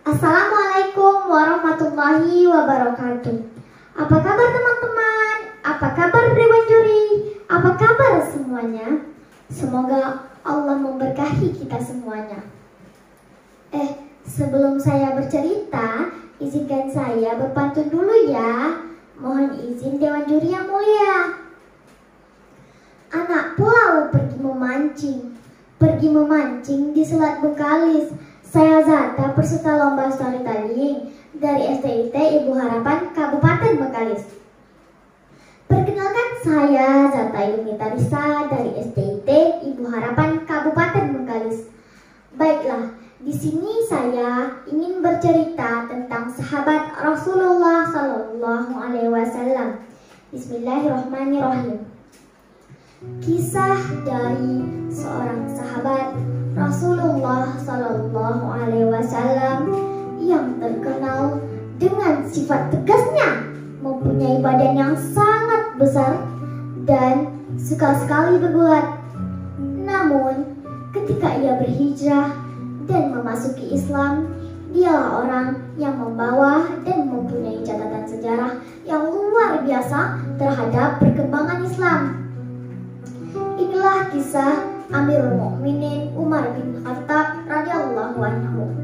Assalamualaikum warahmatullahi wabarakatuh. Apa kabar teman-teman? Apa kabar Dewan Juri? Apa kabar semuanya? Semoga Allah memberkahi kita semuanya. Sebelum saya bercerita, izinkan saya berpantun dulu ya. Mohon izin Dewan Juri yang mulia. Anak pulau pergi memancing di Selat Bengkalis. Saya Zata, peserta lomba storytelling dari STIT Ibu Harapan Kabupaten Bengkalis. Perkenalkan, saya Zata Yunita Risa dari STIT Ibu Harapan Kabupaten Bengkalis. Baiklah, di sini saya ingin bercerita tentang sahabat Rasulullah Sallallahu Alaihi Wasallam. Bismillahirrahmanirrahim. Kisah dari seorang sahabat Rasulullah Sallallahu Alaihi Wasallam yang terkenal dengan sifat tegasnya, mempunyai badan yang sangat besar dan suka sekali bergulat. Namun, ketika ia berhijrah dan memasuki Islam, dialah orang yang membawa dan mempunyai catatan sejarah yang luar biasa terhadap perkembangan Islam. Inilah kisah Amirul Mukminin Umar bin Khattab radhiyallahu anhu.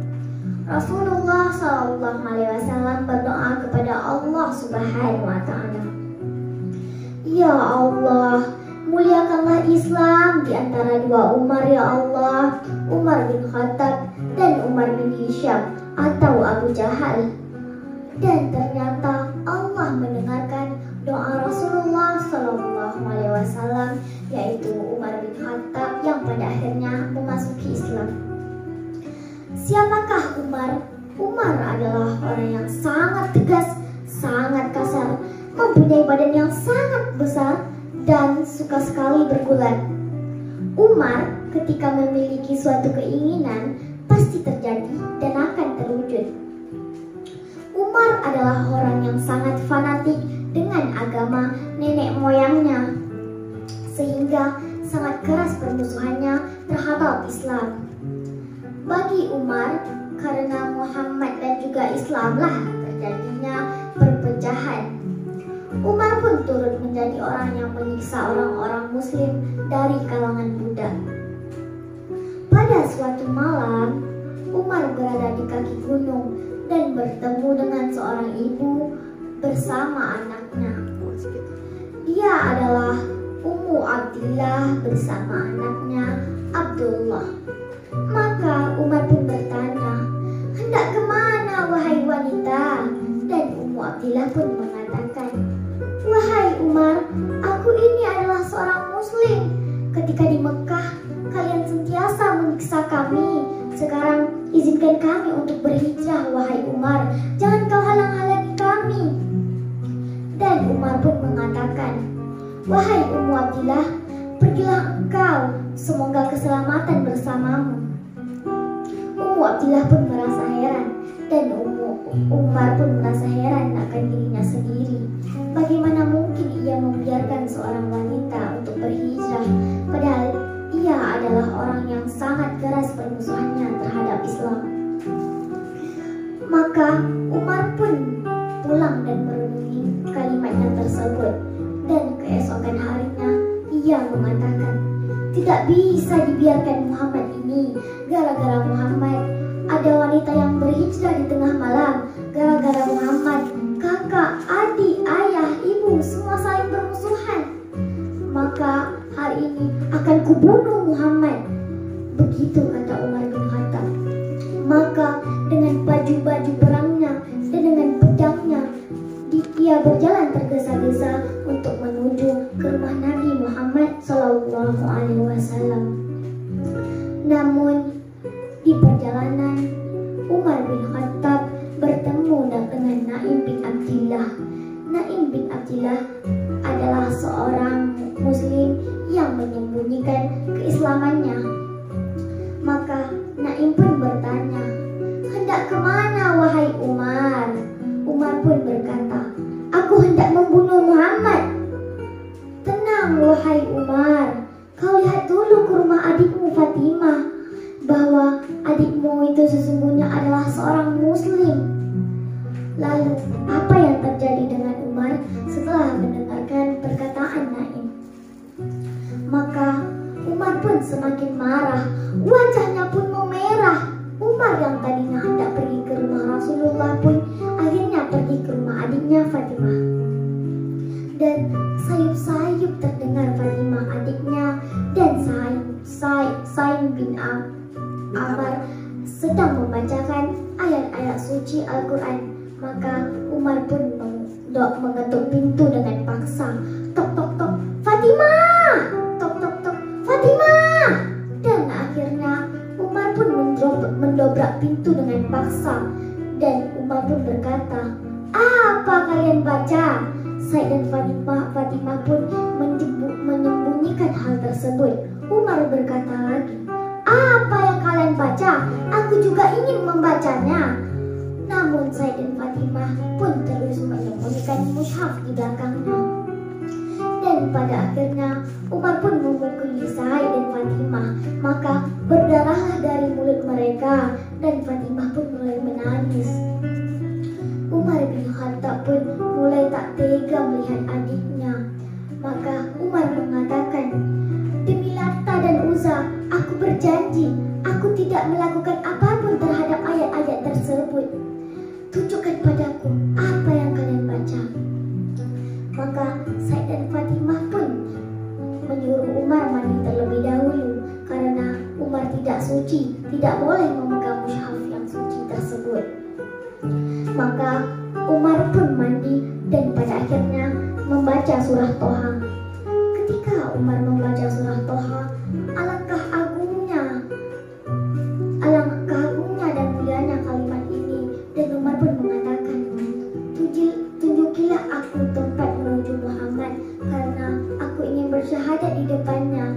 Rasulullah sallallahu alaihi wasallam berdoa kepada Allah Subhanahu wa taala. Ya Allah, muliakanlah Islam di antara dua Umar ya Allah, Umar bin Khattab dan Umar bin Hisham atau Abu Jahal. Dan ternyata Allah mendengarkan doa Rasulullah sallallahu alaihi wasallam, yaitu Umar bin Khattab yang pada akhirnya memasuki Islam. Siapakah Umar? Umar adalah orang yang sangat tegas, sangat kasar, mempunyai badan yang sangat besar dan suka sekali bergulat. Umar ketika memiliki suatu keinginan pasti terjadi dan akan terwujud. Umar adalah orang yang sangat fanatik dengan agama nenek moyangnya, sehingga sangat keras permusuhannya terhadap Islam. Bagi Umar, karena Muhammad dan juga Islamlah terjadinya perpecahan. Umar pun turut menjadi orang yang menyiksa orang-orang Muslim dari kalangan Buddha. Pada suatu malam, Umar berada di kaki gunung dan bertemu dengan seorang ibu bersama anaknya. Dia adalah Ummu Abdillah bersama anaknya Abdullah. Maka Umar pun bertanya, "Hendak kemana wahai wanita?" Dan Ummu Abdillah pun mengatakan, "Wahai Umar, aku ini adalah seorang muslim. Ketika di Mekah, kalian sentiasa menyiksa kami. Sekarang izinkan kami untuk berhijrah, wahai Umar. Jangan kau halang-halangi kami." Dan Umar pun mengatakan, "Wahai Ummu Abdillah, pergilah engkau, semoga keselamatan bersamamu." Ummu Abdillah pun merasa heran dan Umar pun merasa heran akan dirinya sendiri. Bagaimana mungkin ia membiarkan seorang wanita untuk berhijrah, padahal ia adalah orang yang sangat keras permusuhannya terhadap Islam. Maka Umar pun pulang dan merenungi kalimatnya tersebut, dan keesokan harinya ia mengatakan, "Tidak bisa dibiarkan Muhammad ini. Gara-gara Muhammad ada wanita yang berhijrah di tengah malam. Gara-gara Muhammad, kakak, adik, ayah, ibu semua saling bermusuhan. Maka hari ini akan kubunuh Muhammad." Begitu kata Umar bin Khattab. Maka dengan baju-baju perangnya dan dengan pedangnya, ia berjalan tergesa-gesa untuk menuju ke rumah Nabi Muhammad Sallallahu Alaihi Wasallam. Namun di perjalanan, Umar bin Khattab bertemu dengan Naim bin Abdillah. Naim bin Abdillah adalah seorang muslim yang menyembunyikan keislamannya. Maka Naim pun bertanya, "Hendak kemana wahai Umar?" Umar pun berkata, "Aku hendak membunuh Muhammad." sesungguhnya adalah seorang muslim. Lalu apa yang terjadi dengan Umar setelah mendengarkan perkataan Naim? Maka Umar pun semakin marah, wajahnya pun memerah. Umar yang tadinya hendak pergi ke rumah Rasulullah pun akhirnya pergi ke rumah adiknya Fatimah. Dan sayup-sayup terdengar Fatimah adiknya dan Sa'id bin Amr sedang membacakan ayat-ayat suci Al-Quran. Maka Umar pun mengetuk pintu dengan paksa. Tok tok tok, Fatimah! Tok tok tok, Fatimah! Dan akhirnya Umar pun mendobrak pintu dengan paksa. Dan Umar pun berkata, "Apa kalian baca?" Sa'id dan Fatimah pun menyembunyikan hal tersebut. Umar berkata lagi, "Apa yang kalian baca? Aku juga ingin membacanya." Namun Sa'id dan Fatimah pun terus menyembunyikan mushaf di belakangnya. Dan pada akhirnya Umar pun memukuli Sa'id dan Fatimah. Maka berdarahlah dari mulut mereka dan Fatimah pun mulai menangis. Umar bin Khattab pun mulai tak tega melihat adiknya. Maka Umar mengatakan, "Demi Lata dan Uzza, aku berjanji aku tidak melakukan apapun terhadap ayat-ayat tersebut. Tunjukkan padaku apa yang kalian baca." Maka Sa'id dan Fatimah pun menyuruh Umar mandi terlebih dahulu karena Umar tidak suci, tidak boleh memegang mushaf yang suci tersebut. Maka Umar pun mandi dan pada akhirnya membaca surah Toha. Ketika Umar membaca surah Toha, alangkah agungnya dan mulianya kalimat ini. Dan Umar pun mengatakan, "Tunjukilah aku tempat menuju Muhammad karena aku ingin bersyahadat di depannya."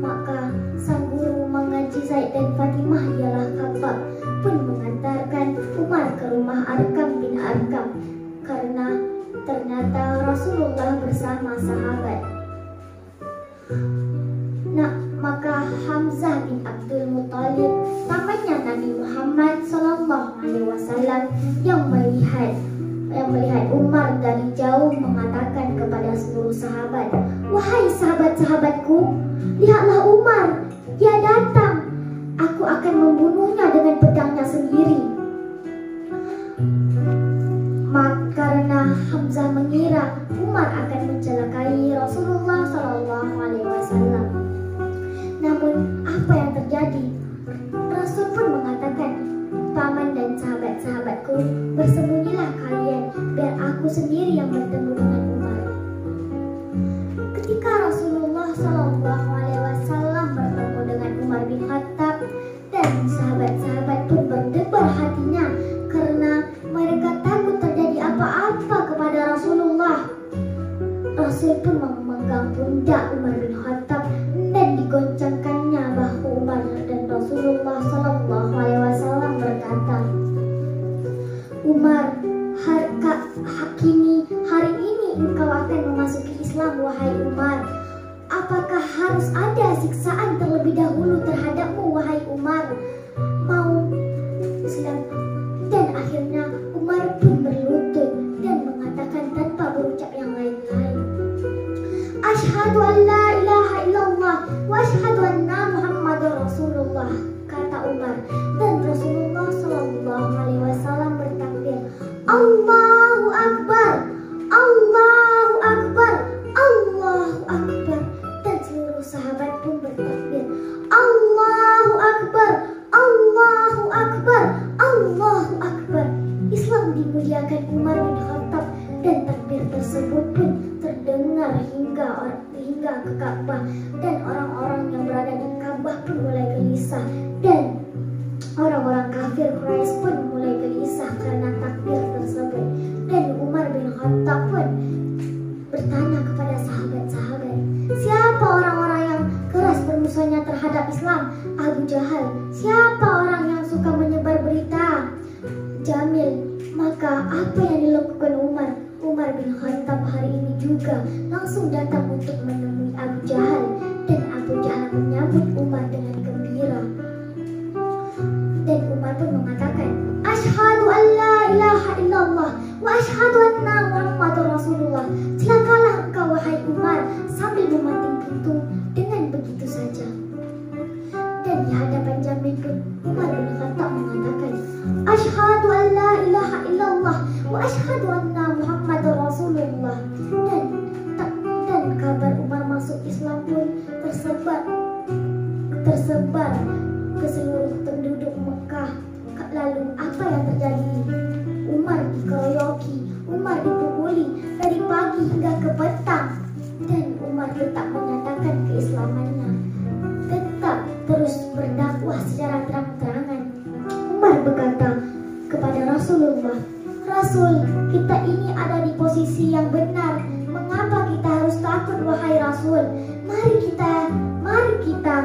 Maka sang guru mengaji Sa'id dan Fatimah ialah Khabbab pun mengantarkan Umar ke rumah Arkam bin Arkam karena ternyata Rasulullah bersama sahabat. Maka Hamzah bin Abdul Muthalib, pamannya Nabi Muhammad SAW, yang melihat Umar dari jauh mengatakan kepada seluruh sahabat, "Wahai sahabat-sahabatku, lihatlah Umar, dia datang. Aku akan membunuhnya dengan pedangnya sendiri." Karena Hamzah mengira Umar akan mencelakai Rasulullah SAW. Namun apa yang terjadi? Rasul pun mengatakan, "Paman dan sahabat-sahabatku, bersembunyilah kalian, biar aku sendiri yang bertemu dengan Umar." Ketika Rasulullah SAW bertemu dengan Umar bin Khattab, dan sahabat-sahabat pun berdebar hatinya karena mereka takut terjadi apa-apa kepada Rasulullah. Rasul pun memegang pundak Umar bin Khattab dan digoncangkannya bahu Umar, dan Rasulullah SAW berkata, "Umar, hari ini engkau akan memasuki Islam, wahai Umar. Apakah harus ada siksaan terlebih dahulu terhadapmu, wahai Umar? Mau Islam?" Dan akhirnya Umar pun berlutut dan mengatakan tanpa berucap yang lain-lain, "Asyhadu an la ilaha illallah wa asyhadu anna Muhammadar Rasulullah," kata Umar. Dan Rasulullah SAW bertakbir, "Allahu Akbar, Allahu Akbar, Allahu Akbar." Dan seluruh sahabat pun bertakbir, "Allahu Akbar, Allahu Akbar, Allahu Akbar." Islam dimuliakan Umar bin Khattab, dan takbir tersebut pun terdengar hingga ke Ka'bah, dan orang-orang yang berada di Ka'bah pun mulai gelisah, dan orang-orang kafir Quraisy pun mulai gelisah karena takbir tersebut. Dan Umar bin Khattab pun bertanya kepada sahabat-sahabat, "Siapa orang-orang yang keras bermusuhnya terhadap Islam?" "Abu Jahal." "Siapa orang yang suka menyebar berita?" "Jamil." Maka apa yang dilakukan Umar? Umar bin Khattab hari ini juga langsung datang untuk menemui Abu Jahal, dan Abu Jahal menyambut Umar dengan gembira. Dan Umar pun mengatakan, asyhadu anna Muhammadar Rasulullah. Celakalah engkau wahai Umar, sambil memanting pintu dengan begitu saja. Dan di hadapan Jamil pun Umar bin Khattab mengatakan, asyhadu an la ilaha illallah wa asyhadu anna Muhammadar Rasulullah. Dan kabar Umar masuk Islam pun tersebar ke seluruh penduduk Mekah. Lalu apa yang terjadi? Umar dikeroyoki, Umar dipukuli dari pagi hingga ke petang, dan Umar tetap menyatakan keislamannya, tetap terus berdakwah secara terang-terangan. Umar berkata kepada Rasulullah, Rasul, kita ini ada di posisi yang benar. Mengapa kita harus takut wahai Rasul? Mari kita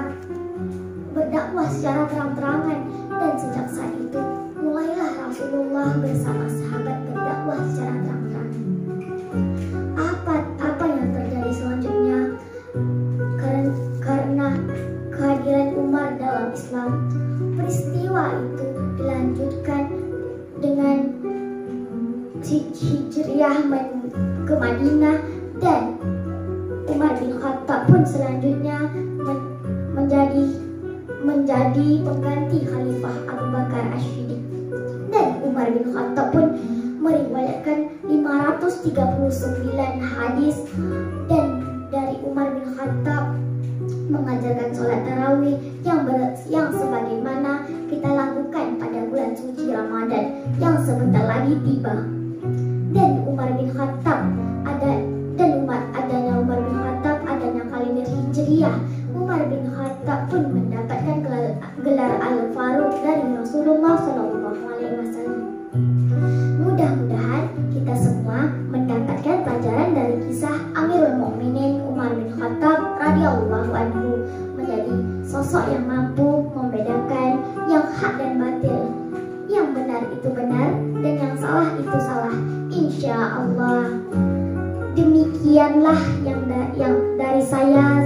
berdakwah secara terang-terangan. Dan sejak saat itu mulailah Rasulullah bersama sahabat berdakwah secara terang-terangan. Apa yang terjadi selanjutnya? Karena kehadiran Umar dalam Islam, peristiwa itu dilanjutkan dengan hijriyah ke Madinah, dan Umar bin Khattab pun selanjutnya menjadi pengganti Khalifah Abu Bakar Asy-Siddiq. Dan Umar bin Khattab pun meriwayatkan 539 hadis, dan dari Umar bin Khattab mengajarkan sholat tarawih yang sebagaimana kita lakukan pada bulan suci Ramadan yang sebentar lagi tiba. Dan Umar bin Khattab adanya kalimat hijriyah, Umar bin Khattab pun mendapatkan gelar Al-Faruq dari Rasulullah SAW. Mudah-mudahan kita semua mendapatkan pelajaran dari kisah Amirul Mukminin Umar bin Khattab radhiyallahu anhu, menjadi sosok yang mampu membedakan yang hak dan batil, yang benar itu benar dan yang salah itu salah. Insya Allah. Demikianlah yang dari saya.